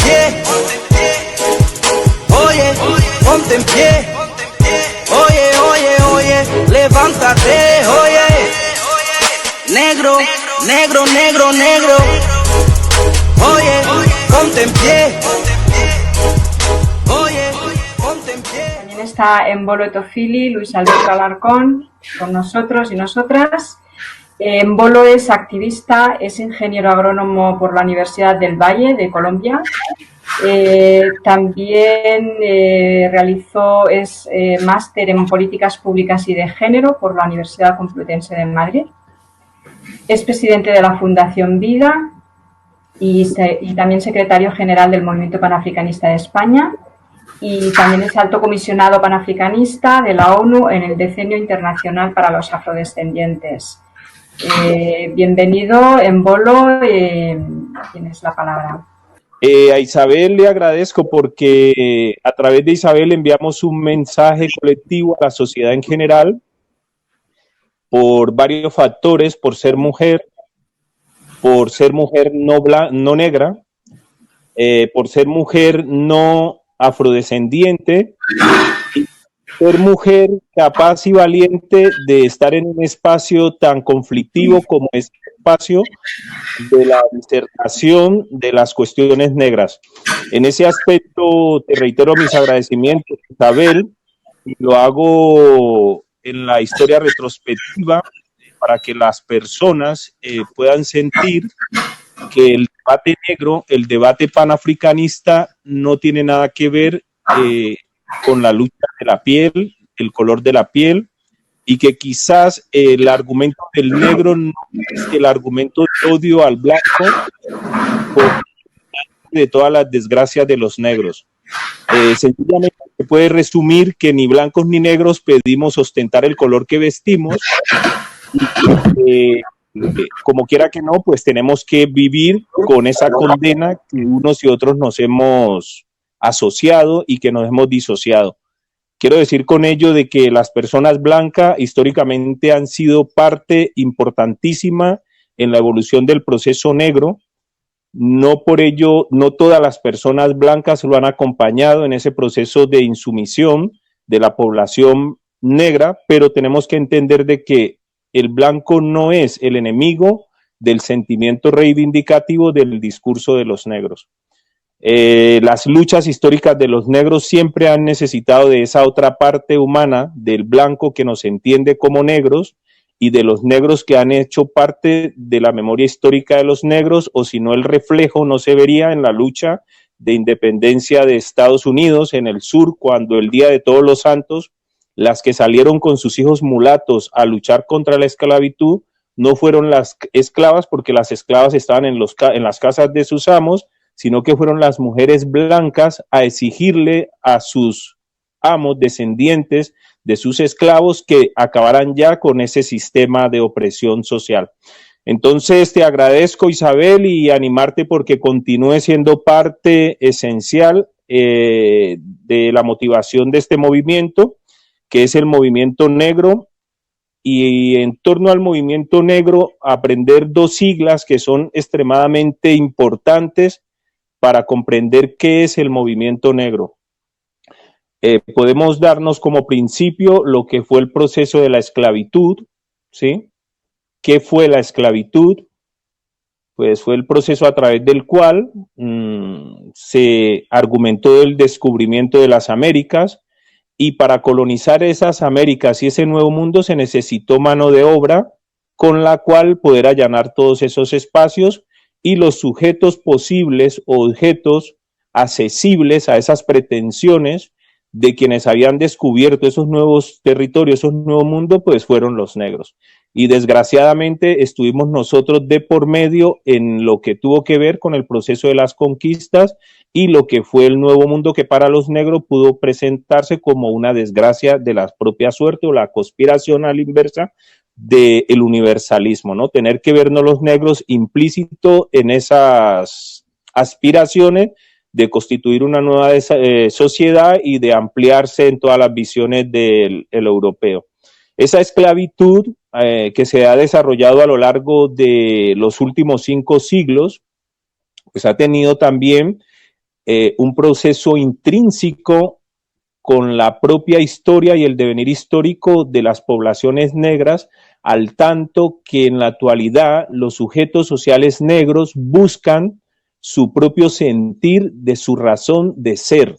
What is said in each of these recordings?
pie, oye, ponte en pie, oye, oye, oye, levántate, oye, negro, negro, negro, negro, oye, ponte en pie, oye, ponte en pie. También está en Bolo Etofili Luis Alberto Alarcón con nosotros y nosotras. Bolo es activista, es ingeniero agrónomo por la Universidad del Valle de Colombia. También realizó máster en políticas públicas y de género por la Universidad Complutense de Madrid. Es presidente de la Fundación Vida y también secretario general del Movimiento Panafricanista de España. Y también es alto comisionado panafricanista de la ONU en el Decenio Internacional para los Afrodescendientes. Bienvenido, Embolo, tienes la palabra. A Isabel le agradezco porque a través de Isabel enviamos un mensaje colectivo a la sociedad en general por varios factores, por ser mujer no negra, por ser mujer no afrodescendiente, y ser mujer capaz y valiente de estar en un espacio tan conflictivo como es el espacio de la disertación de las cuestiones negras. En ese aspecto te reitero mis agradecimientos, Isabel, y lo hago en la historia retrospectiva para que las personas puedan sentir que el debate negro, el debate panafricanista no tiene nada que ver con la lucha de la piel, el color de la piel, y que quizás el argumento del negro no es el argumento de odio al blanco de todas las desgracias de los negros. Sencillamente se puede resumir que ni blancos ni negros pedimos ostentar el color que vestimos, y como quiera que no, pues tenemos que vivir con esa condena que unos y otros nos hemos asociado y que nos hemos disociado. Quiero decir con ello de que las personas blancas históricamente han sido parte importantísima en la evolución del proceso negro. No por ello, no todas las personas blancas lo han acompañado en ese proceso de insumisión de la población negra, pero tenemos que entender de que el blanco no es el enemigo del sentimiento reivindicativo del discurso de los negros. Las luchas históricas de los negros siempre han necesitado de esa otra parte humana del blanco que nos entiende como negros y de los negros que han hecho parte de la memoria histórica de los negros, o si no el reflejo no se vería en la lucha de independencia de Estados Unidos en el sur, cuando el Día de Todos los Santos, las que salieron con sus hijos mulatos a luchar contra la esclavitud no fueron las esclavas, porque las esclavas estaban en las casas de sus amos, sino que fueron las mujeres blancas a exigirle a sus amos descendientes de sus esclavos que acabaran ya con ese sistema de opresión social. Entonces te agradezco, Isabel, y animarte porque continúes siendo parte esencial de la motivación de este movimiento, que es el movimiento negro, y en torno al movimiento negro aprender dos siglas que son extremadamente importantes para comprender qué es el movimiento negro. Podemos darnos como principio lo que fue el proceso de la esclavitud, ¿sí? ¿Qué fue la esclavitud? Pues fue el proceso a través del cual se argumentó el descubrimiento de las Américas, y para colonizar esas Américas y ese nuevo mundo se necesitó mano de obra con la cual poder allanar todos esos espacios, y los sujetos posibles o objetos accesibles a esas pretensiones de quienes habían descubierto esos nuevos territorios, esos nuevos mundos, pues fueron los negros. Y desgraciadamente estuvimos nosotros de por medio en lo que tuvo que ver con el proceso de las conquistas y lo que fue el nuevo mundo, que para los negros pudo presentarse como una desgracia de la propia suerte o la conspiración a la inversa del universalismo, ¿no? Tener que vernos los negros implícito en esas aspiraciones de constituir una nueva sociedad y de ampliarse en todas las visiones del europeo. Esa esclavitud que se ha desarrollado a lo largo de los últimos 5 siglos, pues ha tenido también un proceso intrínseco con la propia historia y el devenir histórico de las poblaciones negras, al tanto que en la actualidad los sujetos sociales negros buscan su propio sentir de su razón de ser,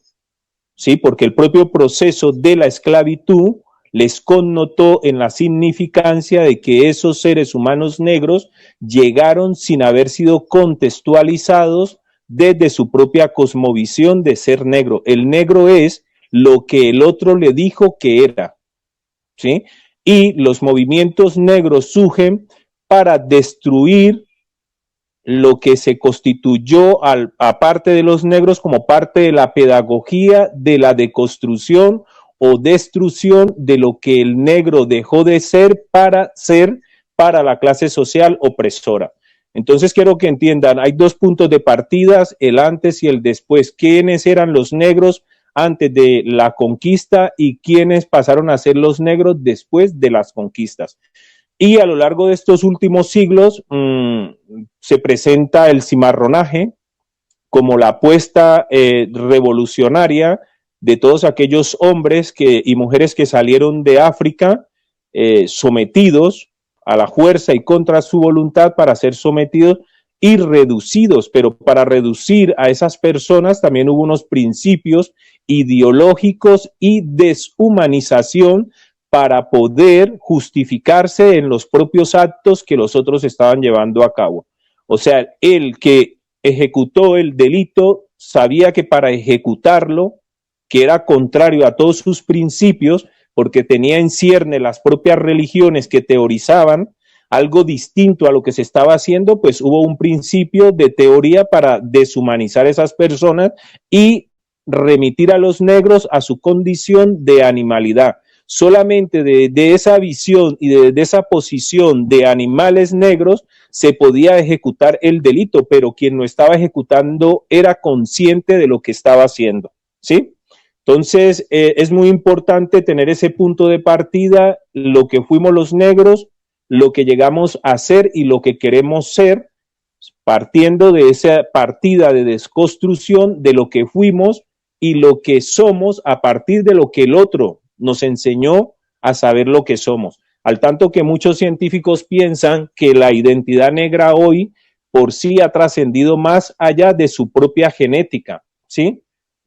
¿sí? Porque el propio proceso de la esclavitud les connotó en la significancia de que esos seres humanos negros llegaron sin haber sido contextualizados desde su propia cosmovisión de ser negro. El negro es lo que el otro le dijo que era, ¿sí? Y los movimientos negros surgen para destruir lo que se constituyó aparte de los negros como parte de la pedagogía de la deconstrucción o destrucción de lo que el negro dejó de ser para la clase social opresora. Entonces quiero que entiendan, hay dos puntos de partida, el antes y el después. ¿Quiénes eran los negros antes de la conquista y quiénes pasaron a ser los negros después de las conquistas? Y a lo largo de estos últimos siglos se presenta el cimarronaje como la apuesta revolucionaria de todos aquellos hombres y mujeres que salieron de África sometidos a la fuerza y contra su voluntad para ser sometidos y reducidos, pero para reducir a esas personas también hubo unos principios ideológicos y deshumanización para poder justificarse en los propios actos que los otros estaban llevando a cabo. O sea, el que ejecutó el delito sabía que para ejecutarlo, que era contrario a todos sus principios, porque tenía en cierne las propias religiones que teorizaban algo distinto a lo que se estaba haciendo, pues hubo un principio de teoría para deshumanizar a esas personas y remitir a los negros a su condición de animalidad. Solamente de esa visión y de esa posición de animales negros se podía ejecutar el delito, pero quien lo estaba ejecutando era consciente de lo que estaba haciendo, ¿sí? Entonces, es muy importante tener ese punto de partida, lo que fuimos los negros, lo que llegamos a ser y lo que queremos ser, partiendo de esa partida de desconstrucción de lo que fuimos y lo que somos a partir de lo que el otro nos enseñó a saber lo que somos. Al tanto que muchos científicos piensan que la identidad negra hoy por sí ha trascendido más allá de su propia genética, ¿sí?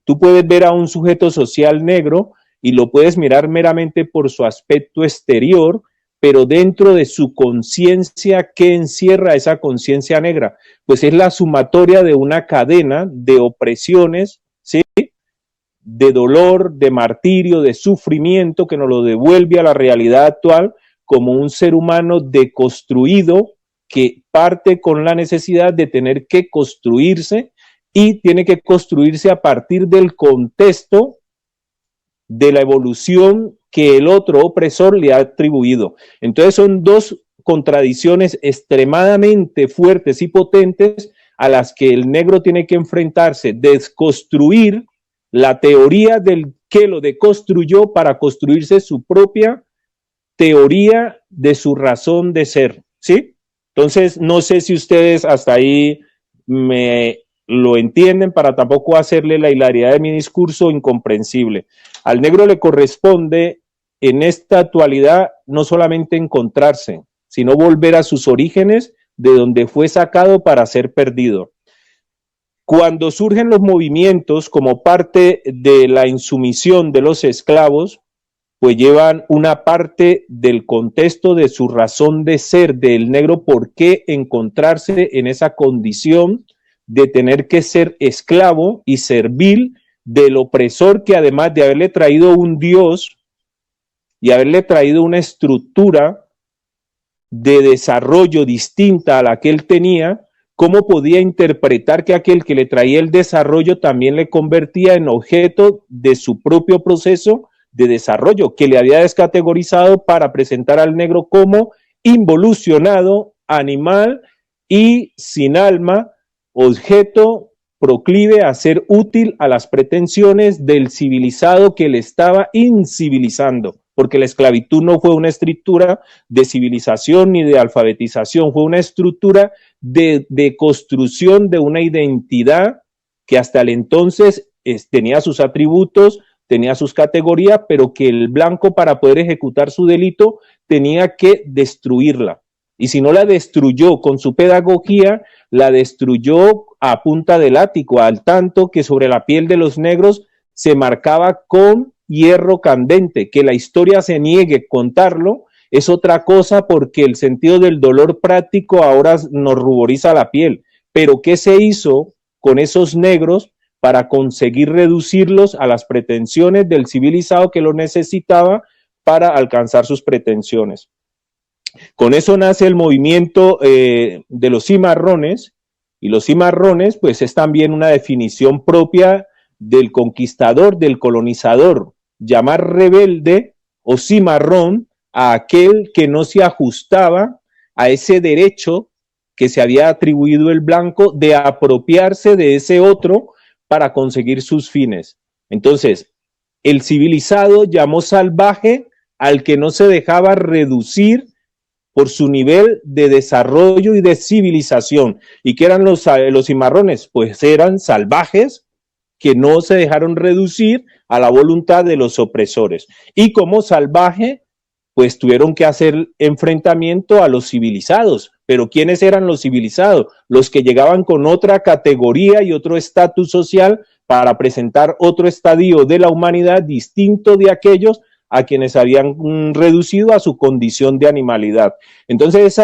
Tú puedes ver a un sujeto social negro y lo puedes mirar meramente por su aspecto exterior, pero dentro de su conciencia, ¿qué encierra esa conciencia negra? Pues es la sumatoria de una cadena de opresiones, ¿sí? De dolor, de martirio, de sufrimiento que nos lo devuelve a la realidad actual como un ser humano deconstruido que parte con la necesidad de tener que construirse y tiene que construirse a partir del contexto de la evolución que el otro opresor le ha atribuido. Entonces son dos contradicciones extremadamente fuertes y potentes a las que el negro tiene que enfrentarse, desconstruir la teoría del que lo deconstruyó para construirse su propia teoría de su razón de ser, ¿sí? Entonces, no sé si ustedes hasta ahí me lo entienden para tampoco hacerle la hilaridad de mi discurso incomprensible. Al negro le corresponde en esta actualidad no solamente encontrarse, sino volver a sus orígenes de donde fue sacado para ser perdido. Cuando surgen los movimientos como parte de la insumisión de los esclavos, pues llevan una parte del contexto de su razón de ser del negro, por qué encontrarse en esa condición de tener que ser esclavo y servil del opresor que además de haberle traído un Dios y haberle traído una estructura de desarrollo distinta a la que él tenía, ¿cómo podía interpretar que aquel que le traía el desarrollo también le convertía en objeto de su propio proceso de desarrollo que le había descategorizado para presentar al negro como involucionado, animal y sin alma, objeto proclive a ser útil a las pretensiones del civilizado que le estaba incivilizando, porque la esclavitud no fue una estructura de civilización ni de alfabetización, fue una estructura de construcción de una identidad que hasta el entonces tenía sus atributos, tenía sus categorías, pero que el blanco para poder ejecutar su delito tenía que destruirla. Y si no la destruyó con su pedagogía, la destruyó a punta de látigo, al tanto que sobre la piel de los negros se marcaba con hierro candente. Que la historia se niegue a contarlo es otra cosa, porque el sentido del dolor práctico ahora nos ruboriza la piel. Pero ¿qué se hizo con esos negros para conseguir reducirlos a las pretensiones del civilizado que lo necesitaba para alcanzar sus pretensiones? Con eso nace el movimiento de los cimarrones, y los cimarrones pues es también una definición propia del conquistador, del colonizador, llamar rebelde o cimarrón a aquel que no se ajustaba a ese derecho que se había atribuido el blanco de apropiarse de ese otro para conseguir sus fines. Entonces, el civilizado llamó salvaje al que no se dejaba reducir por su nivel de desarrollo y de civilización. ¿Y qué eran los cimarrones? Pues eran salvajes que no se dejaron reducir a la voluntad de los opresores. Y como salvaje, pues tuvieron que hacer enfrentamiento a los civilizados. Pero ¿quiénes eran los civilizados? Los que llegaban con otra categoría y otro estatus social para presentar otro estadio de la humanidad distinto de aquellos a quienes habían reducido a su condición de animalidad. Entonces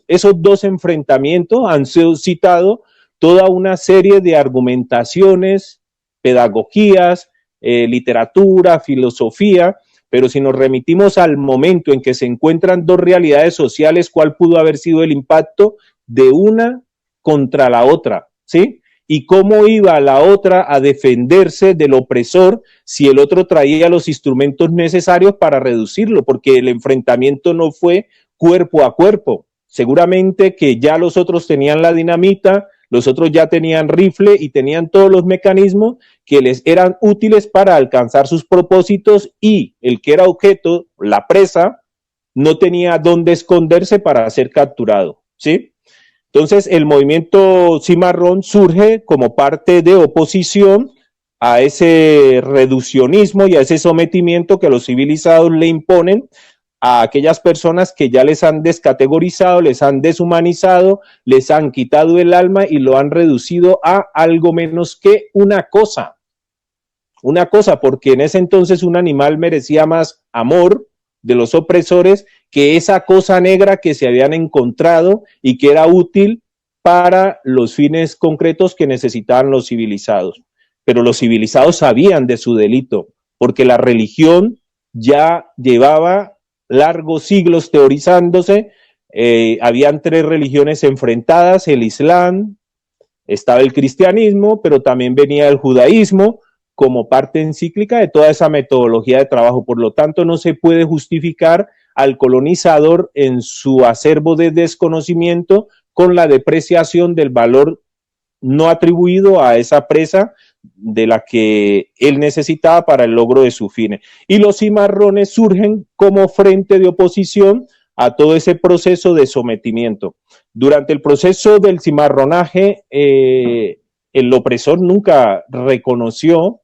esos dos enfrentamientos han suscitado toda una serie de argumentaciones, pedagogías, literatura, filosofía, pero si nos remitimos al momento en que se encuentran dos realidades sociales, ¿cuál pudo haber sido el impacto de una contra la otra? ¿Sí? ¿Y cómo iba la otra a defenderse del opresor si el otro traía los instrumentos necesarios para reducirlo? Porque el enfrentamiento no fue cuerpo a cuerpo. Seguramente que ya los otros tenían la dinamita, los otros ya tenían rifle y tenían todos los mecanismos que les eran útiles para alcanzar sus propósitos, y el que era objeto, la presa, no tenía dónde esconderse para ser capturado, ¿sí? Entonces el movimiento cimarrón surge como parte de oposición a ese reduccionismo y a ese sometimiento que los civilizados le imponen a aquellas personas que ya les han descategorizado, les han deshumanizado, les han quitado el alma y lo han reducido a algo menos que una cosa. Una cosa, porque en ese entonces un animal merecía más amor de los opresores que esa cosa negra que se habían encontrado y que era útil para los fines concretos que necesitaban los civilizados. Pero los civilizados sabían de su delito, porque la religión ya llevaba largos siglos teorizándose. Habían tres religiones enfrentadas: el Islam, estaba el cristianismo, pero también venía el judaísmo como parte encíclica de toda esa metodología de trabajo. Por lo tanto, no se puede justificar al colonizador en su acervo de desconocimiento con la depreciación del valor no atribuido a esa presa de la que él necesitaba para el logro de su fin. Y los cimarrones surgen como frente de oposición a todo ese proceso de sometimiento. Durante el proceso del cimarronaje, el opresor nunca reconoció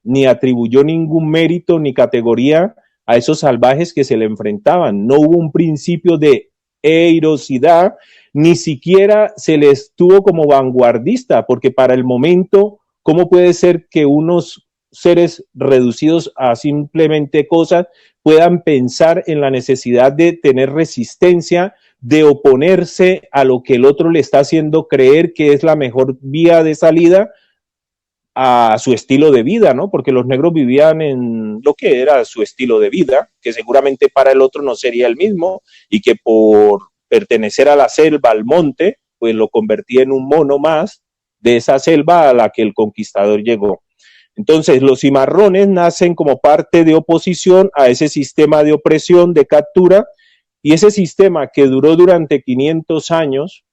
ni atribuyó ningún mérito ni categoría a esos salvajes que se le enfrentaban. No hubo un principio de heroicidad, ni siquiera se les tuvo como vanguardista, porque para el momento, ¿cómo puede ser que unos seres reducidos a simplemente cosas puedan pensar en la necesidad de tener resistencia, de oponerse a lo que el otro le está haciendo creer que es la mejor vía de salida a su estilo de vida, ¿no? Porque los negros vivían en lo que era su estilo de vida, que seguramente para el otro no sería el mismo, y que por pertenecer a la selva, al monte, pues lo convertía en un mono más de esa selva a la que el conquistador llegó. Entonces, los cimarrones nacen como parte de oposición a ese sistema de opresión, de captura, y ese sistema que duró durante 500 años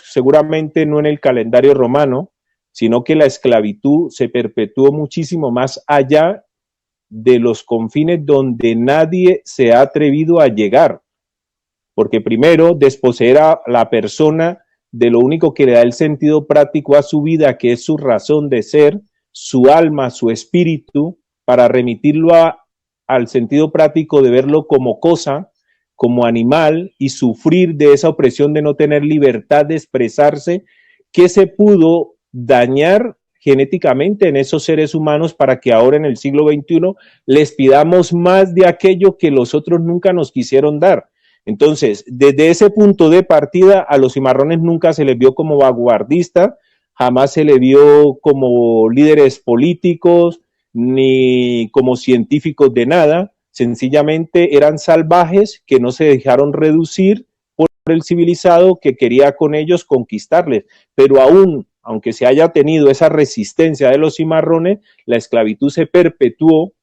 seguramente no en el calendario romano, sino que la esclavitud se perpetuó muchísimo más allá de los confines donde nadie se ha atrevido a llegar. Porque primero, desposeer a la persona de lo único que le da el sentido práctico a su vida, que es su razón de ser, su alma, su espíritu, para remitirlo al sentido práctico de verlo como cosa, como animal, y sufrir de esa opresión de no tener libertad de expresarse, que se pudo dañar genéticamente en esos seres humanos para que ahora en el siglo XXI les pidamos más de aquello que los otros nunca nos quisieron dar. Entonces, desde ese punto de partida, a los cimarrones nunca se les vio como vanguardistas, jamás se les vio como líderes políticos, ni como científicos de nada, sencillamente eran salvajes que no se dejaron reducir por el civilizado que quería con ellos conquistarles, pero aún, aunque se haya tenido esa resistencia de los cimarrones, la esclavitud se perpetuó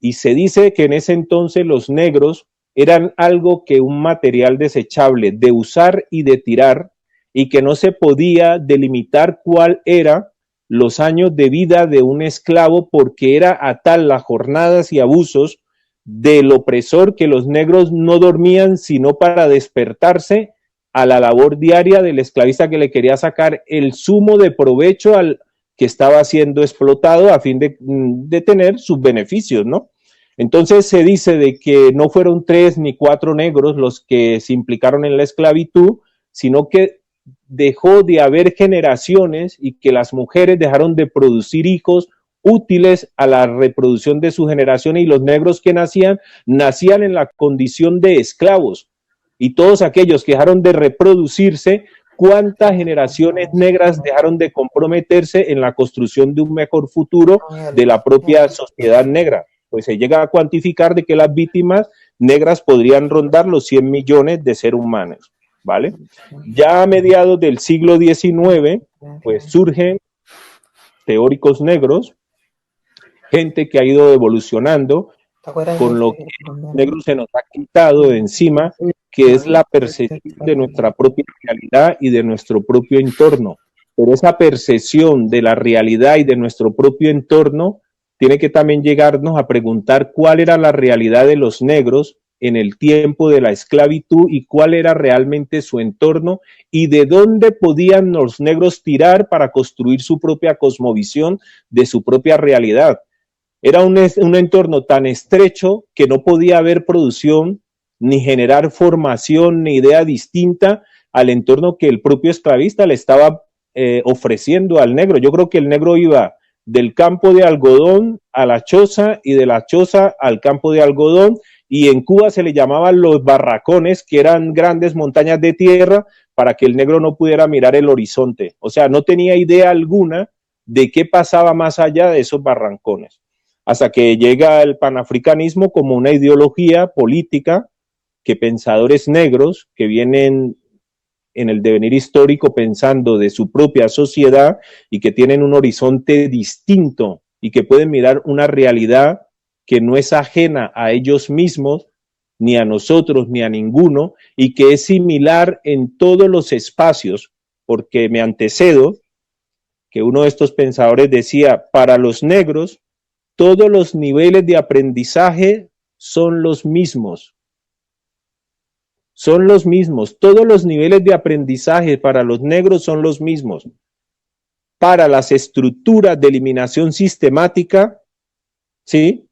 y se dice que en ese entonces los negros eran algo que un material desechable de usar y de tirar, y que no se podía delimitar cuál era los años de vida de un esclavo, porque era a tal las jornadas y abusos del opresor que los negros no dormían sino para despertarse a la labor diaria del esclavista que le quería sacar el sumo de provecho al que estaba siendo explotado a fin de tener sus beneficios, ¿no? Entonces se dice de que no fueron 3 ni 4 negros los que se implicaron en la esclavitud, sino que dejó de haber generaciones y que las mujeres dejaron de producir hijos útiles a la reproducción de su generación, y los negros que nacían en la condición de esclavos. Y todos aquellos que dejaron de reproducirse, ¿cuántas generaciones negras dejaron de comprometerse en la construcción de un mejor futuro de la propia sociedad negra? Pues se llega a cuantificar de que las víctimas negras podrían rondar los 100 millones de seres humanos, ¿vale? Ya a mediados del siglo XIX, pues surgen teóricos negros, gente que ha ido evolucionando con lo que los negros se nos ha quitado de encima, que es la percepción de nuestra propia realidad y de nuestro propio entorno. Pero esa percepción de la realidad y de nuestro propio entorno tiene que también llegarnos a preguntar cuál era la realidad de los negros en el tiempo de la esclavitud y cuál era realmente su entorno y de dónde podían los negros tirar para construir su propia cosmovisión de su propia realidad. Era un entorno tan estrecho que no podía haber producción, ni generar formación, ni idea distinta al entorno que el propio esclavista le estaba ofreciendo al negro. Yo creo que el negro iba del campo de algodón a la choza y de la choza al campo de algodón, y en Cuba se le llamaban los barracones, que eran grandes montañas de tierra para que el negro no pudiera mirar el horizonte. O sea, no tenía idea alguna de qué pasaba más allá de esos barrancones. Hasta que llega el panafricanismo como una ideología política que pensadores negros que vienen en el devenir histórico pensando de su propia sociedad y que tienen un horizonte distinto y que pueden mirar una realidad que no es ajena a ellos mismos, ni a nosotros, ni a ninguno, y que es similar en todos los espacios, porque me antecedo que uno de estos pensadores decía, para los negros, todos los niveles de aprendizaje son los mismos. Son los mismos. Todos los niveles de aprendizaje para los negros son los mismos. Para las estructuras de eliminación sistemática, ¿sí?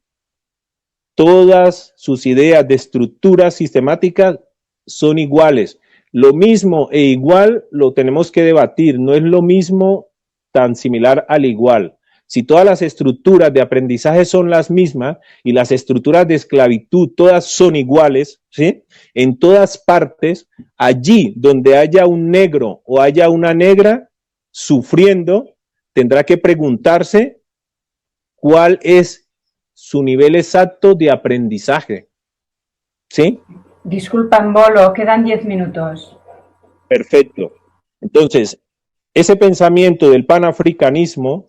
Todas sus ideas de estructuras sistemáticas son iguales. Lo mismo e igual lo tenemos que debatir. No es lo mismo tan similar al igual. Si todas las estructuras de aprendizaje son las mismas y las estructuras de esclavitud todas son iguales, ¿sí? En todas partes, allí donde haya un negro o haya una negra sufriendo, tendrá que preguntarse cuál es su nivel exacto de aprendizaje, ¿sí? Disculpa, Mbolo, quedan 10 minutos. Perfecto. Entonces, ese pensamiento del panafricanismo,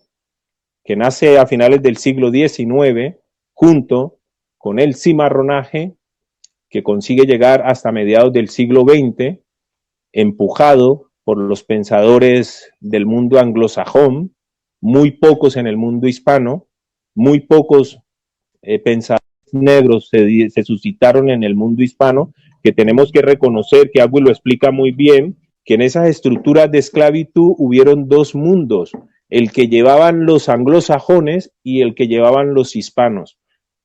que nace a finales del siglo XIX, junto con el cimarronaje, que consigue llegar hasta mediados del siglo XX, empujado por los pensadores del mundo anglosajón, muy pocos en el mundo hispano, muy pocos pensadores negros se suscitaron en el mundo hispano, que tenemos que reconocer, que Agüey lo explica muy bien, que en esas estructuras de esclavitud hubieron dos mundos, el que llevaban los anglosajones y el que llevaban los hispanos.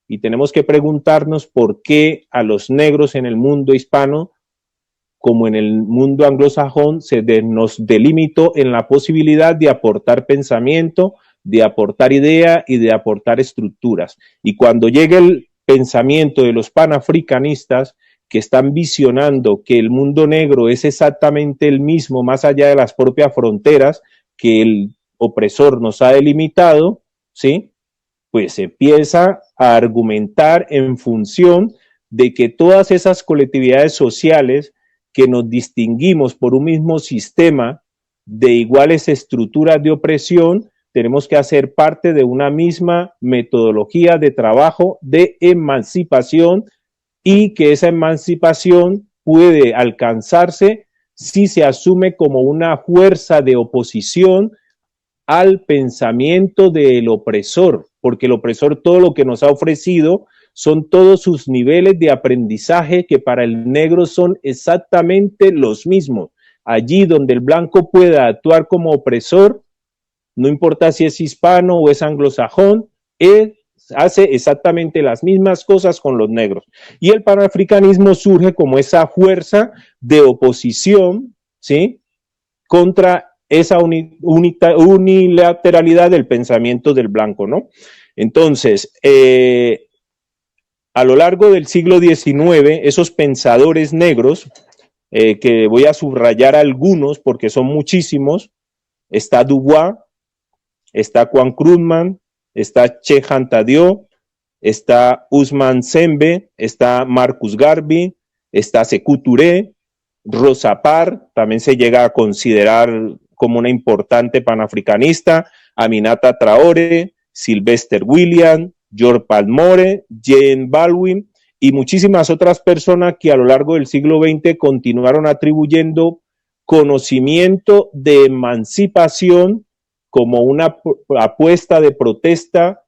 Y tenemos que preguntarnos por qué a los negros en el mundo hispano, como en el mundo anglosajón, nos delimitó en la posibilidad de aportar pensamiento, de aportar idea y de aportar estructuras. Y cuando llegue el pensamiento de los panafricanistas, que están visionando que el mundo negro es exactamente el mismo, más allá de las propias fronteras que el opresor nos ha delimitado, ¿sí? Pues se empieza a argumentar en función de que todas esas colectividades sociales que nos distinguimos por un mismo sistema de iguales estructuras de opresión, tenemos que hacer parte de una misma metodología de trabajo de emancipación, y que esa emancipación puede alcanzarse si se asume como una fuerza de oposición al pensamiento del opresor, porque el opresor todo lo que nos ha ofrecido son todos sus niveles de aprendizaje que para el negro son exactamente los mismos. Allí donde el blanco pueda actuar como opresor, no importa si es hispano o es anglosajón, hace exactamente las mismas cosas con los negros. Y el panafricanismo surge como esa fuerza de oposición, ¿sí?, contra esa unilateralidad del pensamiento del blanco, ¿no? Entonces, a lo largo del siglo XIX, esos pensadores negros, que voy a subrayar algunos porque son muchísimos, está Dubois, está Juan Krugman, está Cheikh Anta Diop, está Ousmane Sembe, está Marcus Garvey, está Sékou Touré, Rosa Parks, también se llega a considerar como una importante panafricanista, Aminata Traoré, Sylvester Williams, George Palmore, Jane Baldwin y muchísimas otras personas que a lo largo del siglo XX continuaron atribuyendo conocimiento de emancipación como una apuesta de protesta,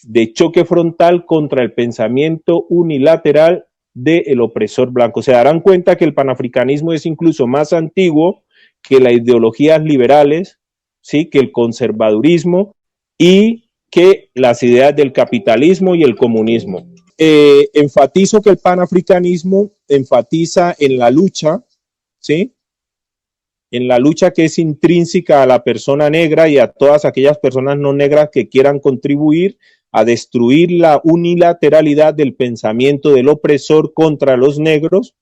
de choque frontal contra el pensamiento unilateral del opresor blanco. Se darán cuenta que el panafricanismo es incluso más antiguo que las ideologías liberales, ¿sí?, que el conservadurismo y que las ideas del capitalismo y el comunismo. Enfatizo que el panafricanismo enfatiza en la lucha, ¿sí?, en la lucha que es intrínseca a la persona negra y a todas aquellas personas no negras que quieran contribuir a destruir la unilateralidad del pensamiento del opresor contra los negros,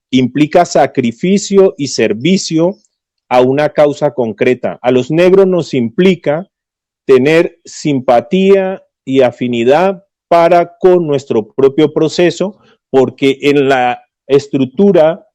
implica sacrificio y servicio a una causa concreta. A los negros nos implica tener simpatía y afinidad para con nuestro propio proceso, porque en la estructura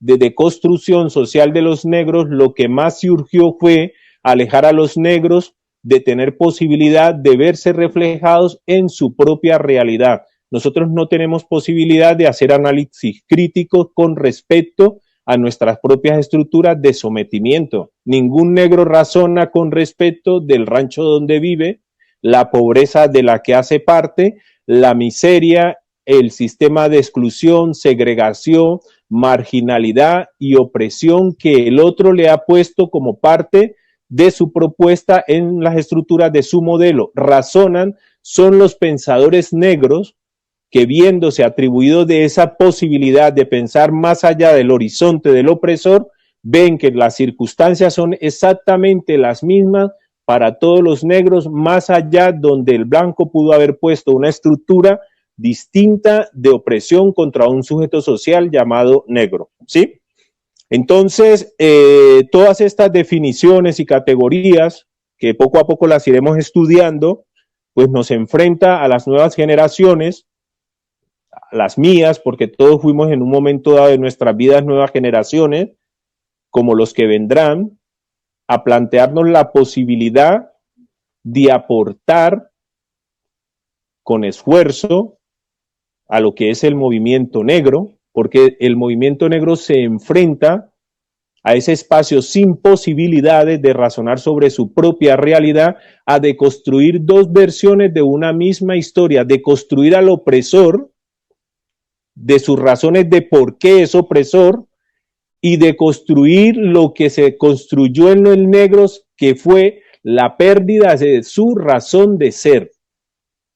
de deconstrucción social de los negros, lo que más surgió fue alejar a los negros de tener posibilidad de verse reflejados en su propia realidad. Nosotros no tenemos posibilidad de hacer análisis crítico con respecto a nuestras propias estructuras de sometimiento. Ningún negro razona con respecto del rancho donde vive, la pobreza de la que hace parte, la miseria, el sistema de exclusión, segregación, marginalidad y opresión que el otro le ha puesto como parte de su propuesta en las estructuras de su modelo. Razonan, son los pensadores negros que, viéndose atribuidos de esa posibilidad de pensar más allá del horizonte del opresor, ven que las circunstancias son exactamente las mismas para todos los negros, más allá donde el blanco pudo haber puesto una estructura distinta de opresión contra un sujeto social llamado negro, ¿sí? Entonces, todas estas definiciones y categorías, que poco a poco las iremos estudiando, pues nos enfrenta a las nuevas generaciones, a las mías, porque todos fuimos en un momento dado de nuestras vidas nuevas generaciones, como los que vendrán, a plantearnos la posibilidad de aportar con esfuerzo a lo que es el movimiento negro, porque el movimiento negro se enfrenta a ese espacio sin posibilidades de razonar sobre su propia realidad, a deconstruir dos versiones de una misma historia, de construir al opresor, de sus razones de por qué es opresor, y de construir lo que se construyó en los negros, que fue la pérdida de su razón de ser,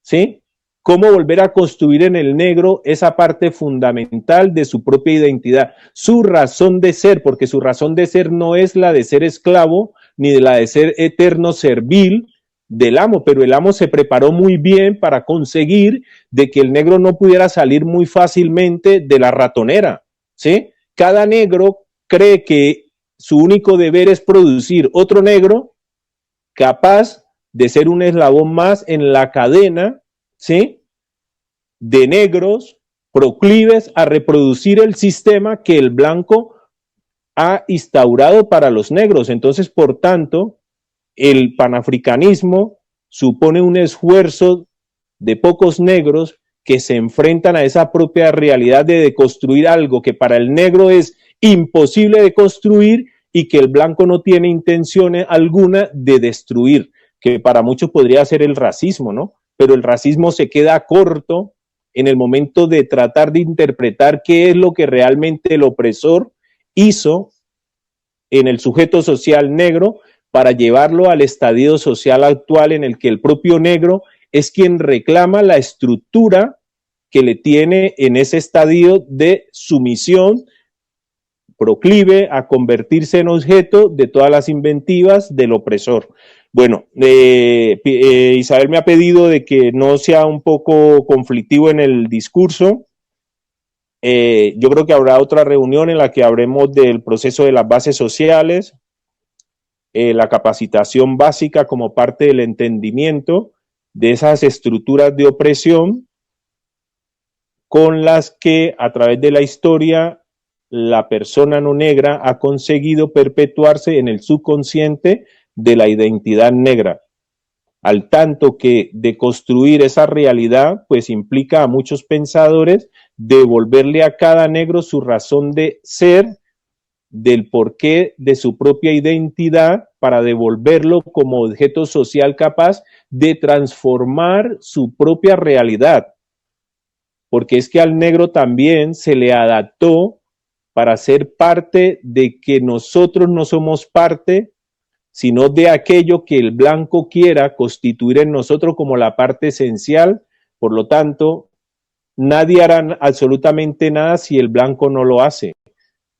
¿sí? Cómo volver a construir en el negro esa parte fundamental de su propia identidad, su razón de ser, porque su razón de ser no es la de ser esclavo, ni de la de ser eterno servil del amo, pero el amo se preparó muy bien para conseguir de que el negro no pudiera salir muy fácilmente de la ratonera, ¿sí? Cada negro cree que su único deber es producir otro negro capaz de ser un eslabón más en la cadena, ¿sí?, de negros proclives a reproducir el sistema que el blanco ha instaurado para los negros. Entonces, por tanto, el panafricanismo supone un esfuerzo de pocos negros que se enfrentan a esa propia realidad de deconstruir algo que para el negro es imposible de construir y que el blanco no tiene intención alguna de destruir, que para muchos podría ser el racismo, ¿no? Pero el racismo se queda corto en el momento de tratar de interpretar qué es lo que realmente el opresor hizo en el sujeto social negro para llevarlo al estadio social actual en el que el propio negro es quien reclama la estructura que le tiene en ese estadio de sumisión, proclive a convertirse en objeto de todas las inventivas del opresor. Bueno, Isabel me ha pedido de que no sea un poco conflictivo en el discurso. Yo creo que habrá otra reunión en la que hablemos del proceso de las bases sociales, la capacitación básica como parte del entendimiento de esas estructuras de opresión con las que a través de la historia la persona no negra ha conseguido perpetuarse en el subconsciente de la identidad negra, al tanto que de construir esa realidad pues implica a muchos pensadores devolverle a cada negro su razón de ser, del porqué de su propia identidad, para devolverlo como objeto social capaz de transformar su propia realidad, porque es que al negro también se le adaptó para ser parte de que nosotros no somos parte, sino de aquello que el blanco quiera constituir en nosotros como la parte esencial. Por lo tanto, nadie hará absolutamente nada si el blanco no lo hace.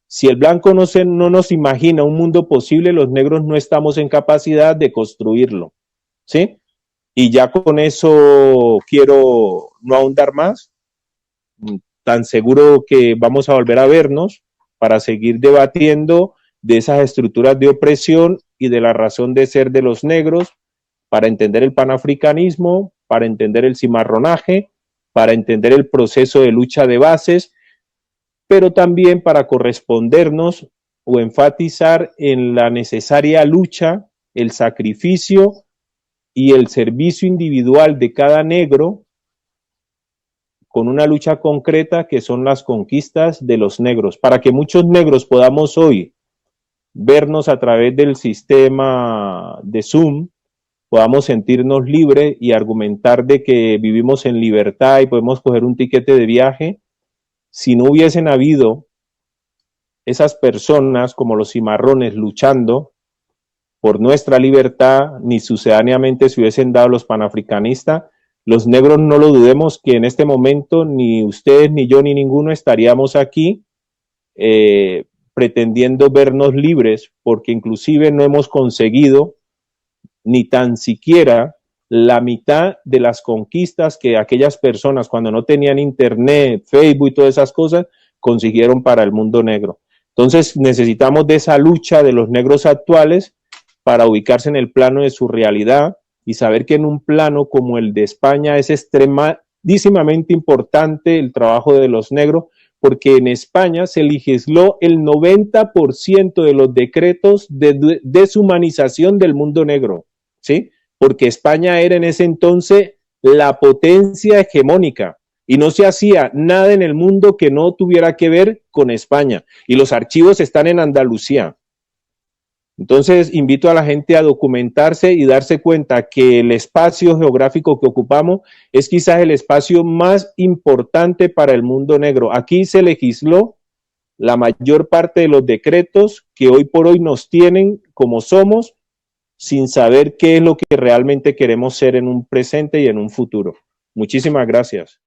Si el blanco no nos imagina un mundo posible, los negros no estamos en capacidad de construirlo, ¿sí? Y ya con eso quiero no ahondar más. Tan seguro que vamos a volver a vernos para seguir debatiendo de esas estructuras de opresión y de la razón de ser de los negros, para entender el panafricanismo, para entender el cimarronaje, para entender el proceso de lucha de bases, pero también para correspondernos o enfatizar en la necesaria lucha, el sacrificio y el servicio individual de cada negro, con una lucha concreta que son las conquistas de los negros, para que muchos negros podamos hoy vernos a través del sistema de Zoom, podamos sentirnos libres y argumentar de que vivimos en libertad y podemos coger un tiquete de viaje. Si no hubiesen habido esas personas como los cimarrones luchando por nuestra libertad, ni sucedáneamente se hubiesen dado los panafricanistas, los negros, no lo dudemos, que en este momento ni ustedes, ni yo, ni ninguno estaríamos aquí pretendiendo vernos libres, porque inclusive no hemos conseguido ni tan siquiera la mitad de las conquistas que aquellas personas, cuando no tenían internet, Facebook y todas esas cosas, consiguieron para el mundo negro. Entonces necesitamos de esa lucha de los negros actuales para ubicarse en el plano de su realidad y saber que en un plano como el de España es extremadísimamente importante el trabajo de los negros, porque en España se legisló el 90% de los decretos de deshumanización del mundo negro, ¿sí? Porque España era en ese entonces la potencia hegemónica y no se hacía nada en el mundo que no tuviera que ver con España, y los archivos están en Andalucía. Entonces invito a la gente a documentarse y darse cuenta que el espacio geográfico que ocupamos es quizás el espacio más importante para el mundo negro. Aquí se legisló la mayor parte de los decretos que hoy por hoy nos tienen como somos, sin saber qué es lo que realmente queremos ser en un presente y en un futuro. Muchísimas gracias.